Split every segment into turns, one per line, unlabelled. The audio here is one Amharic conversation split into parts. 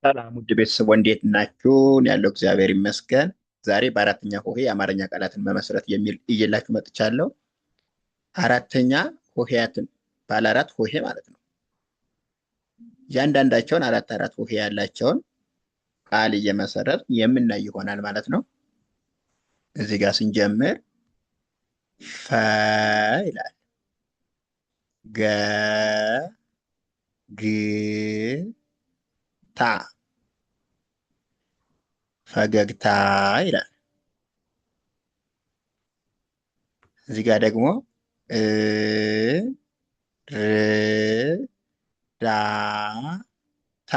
ሰላም ውድ ቤተሰብ እንዴት ናችሁ? እኔ ያለው እግዚአብሔር ይመስገን። ዛሬ በአራተኛ ሆሄ የአማርኛ ቃላትን መመስረት የሚል እየላችሁ መጥቻለሁ። አራተኛ ሆሄያትን ባለ አራት ሆሄ ማለት ነው። እያንዳንዳቸውን አራት አራት ሆሄ ያላቸውን ቃል እየመሰረት የምናይ ይሆናል ማለት ነው። እዚህ ጋር ስንጀምር ፈ ይላል፣ ገ፣ ግ፣ ታ፣ ፈገግታ ይላል። እዚህ ጋር ደግሞ እ ር ዳ ታ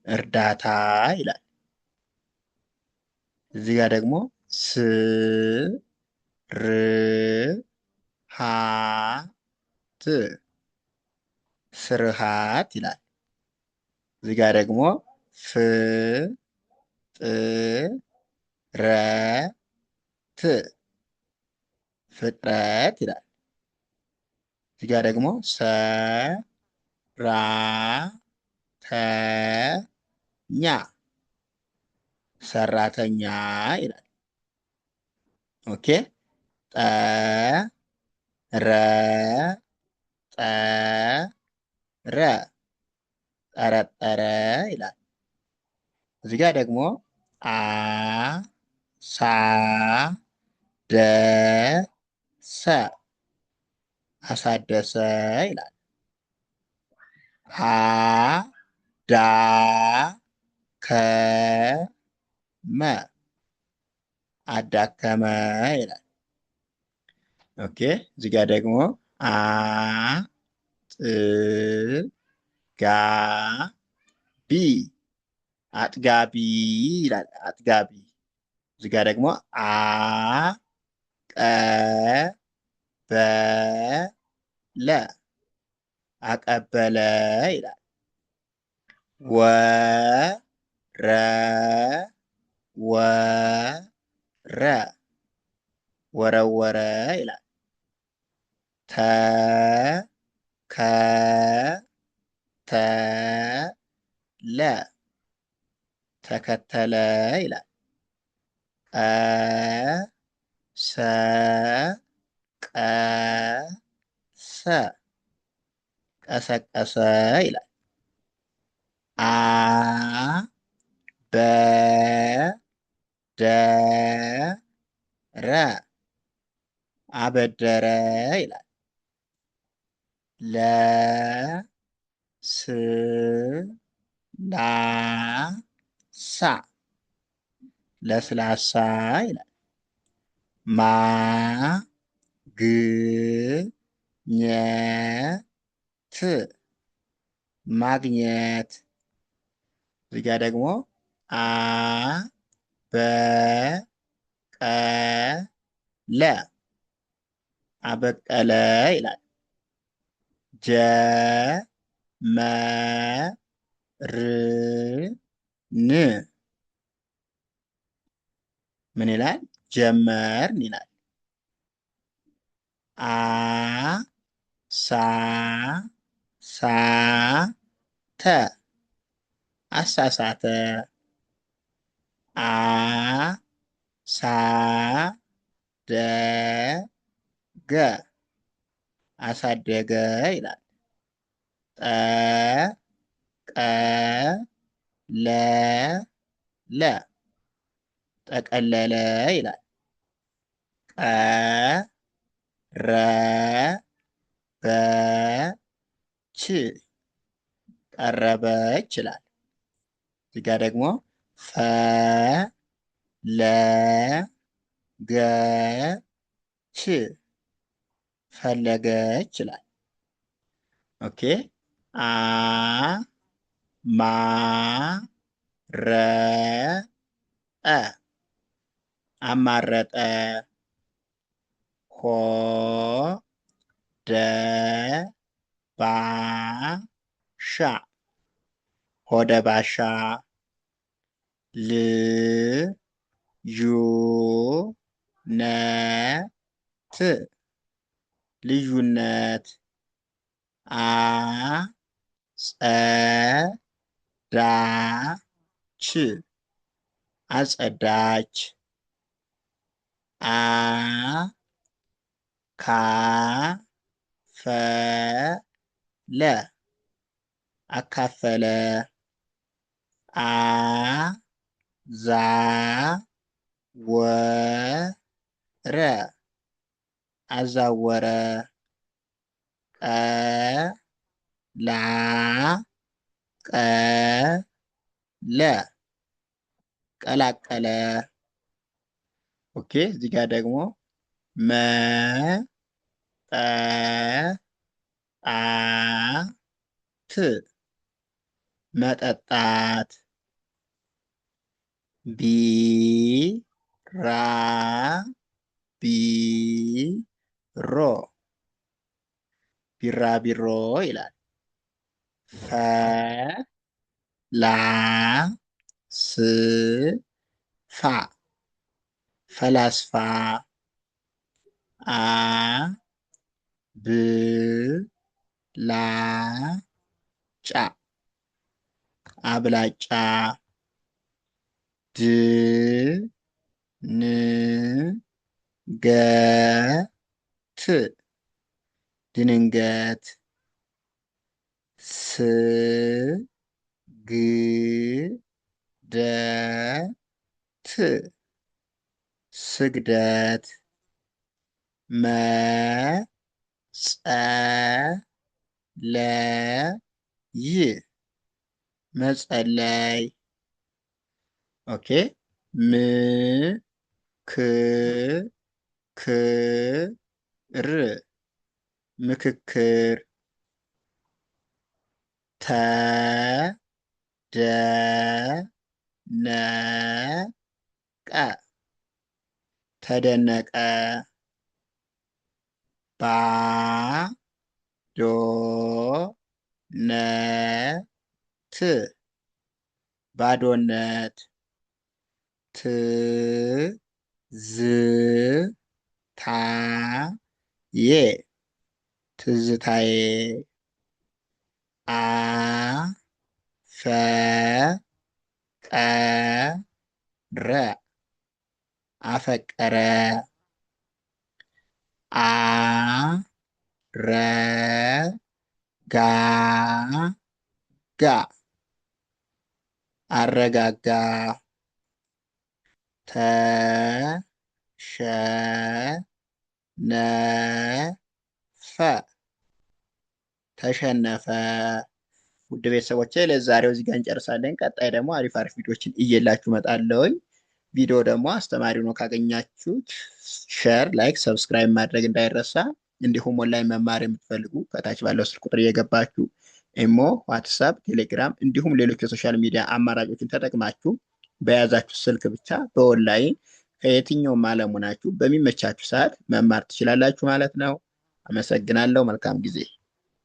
እርዳታ ይላል። እዚህ ጋር ደግሞ ስ ር ሃ ት ስርሃት ይላል። እዚህ ጋር ደግሞ ፍ ጥ ረ ት ፍጥረት ይላል። እዚህ ጋር ደግሞ ሰ ራ ተ ኛ ሰራተኛ ይላል። ኦኬ። ጠ ረ ጠ ረ ጠረጠረ ይላል። እዚህ ጋር ደግሞ አ ሳ ደ ሰ አሳደሰ ይላል። አ ዳ ከ መ አዳከመ ይላል። ኦኬ። እዚህ ጋር ደግሞ አ ጥ ጋ ቢ አጥጋቢ ይላል። አጥጋቢ። እዚህ ጋር ደግሞ አ ቀ በ ለ አቀበለ ይላል። ወ ረ ወ ረ ወረወረ ይላል። ተ ከ ተ ለ ተከተለ ይላል። ቀ ሰ ቀ ሰ ቀሰቀሰ ይላል። አ በ ደ ረ አበደረ ይላል። ለ ስ ላ ሳ ለስላሳ ይላል። ማ ግ ኘ ት ማግኘት። እዚህ ጋር ደግሞ አ በ ቀ ለ አበቀለ ይላል። ጀ መ ር ን ምን ይላል? ጀመርን ይላል። አ ሳ ሳ ተ አሳሳተ። አ ሳ ደ ገ አሳደገ ይላል። ጠ ቀ ለ ለ ጠቀለለ ይላል። ቀ ረ በ ች ቀረበች ይላል። እዚህ ጋር ደግሞ ፈ ለ ገ ች ፈለገች ይላል። ኦኬ። አ ማ ረ ጠ አማረጠ። ሆ ደ ባ ሻ ሆደ ባሻ። ል ዩ ነ ት ልዩነት። አ ጸ አጸዳች አካፈለ አካፈለ አዛወረ አዛወረ ቀላቀለ ቀላቀለ። ኦኬ እዚህ ጋር ደግሞ መጠጣት መጠጣት ቢራቢሮ ቢራቢሮ ይላል። ፈላስፋ ፈላስፋ አብላጫ አብላጫ ድንገት ድንገት ስግደት ስግደት መጸለይ መጸለይ። ኦኬ ምክክር ምክክር ተደነቀ ተደነቀ ባዶነት ባዶነት ትዝታዬ ትዝታዬ አፈቀረ አፈቀረ አረጋጋ አረጋጋ ተሸነፈ ተሸነፈ። ውድ ቤተሰቦቼ ለዛሬው እዚህ ጋር እንጨርሳለን። ቀጣይ ደግሞ አሪፍ አሪፍ ቪዲዮችን እየላችሁ እመጣለሁኝ። ቪዲዮ ደግሞ አስተማሪ ነው ካገኛችሁት ሼር፣ ላይክ፣ ሰብስክራይብ ማድረግ እንዳይረሳ። እንዲሁም ኦንላይን መማር የምትፈልጉ ከታች ባለው ስልክ ቁጥር እየገባችሁ ኢሞ፣ ዋትሳፕ፣ ቴሌግራም እንዲሁም ሌሎች የሶሻል ሚዲያ አማራጮችን ተጠቅማችሁ በያዛችሁ ስልክ ብቻ በኦንላይን ከየትኛውም ዓለም ሆናችሁ በሚመቻችሁ ሰዓት መማር ትችላላችሁ ማለት ነው። አመሰግናለሁ። መልካም ጊዜ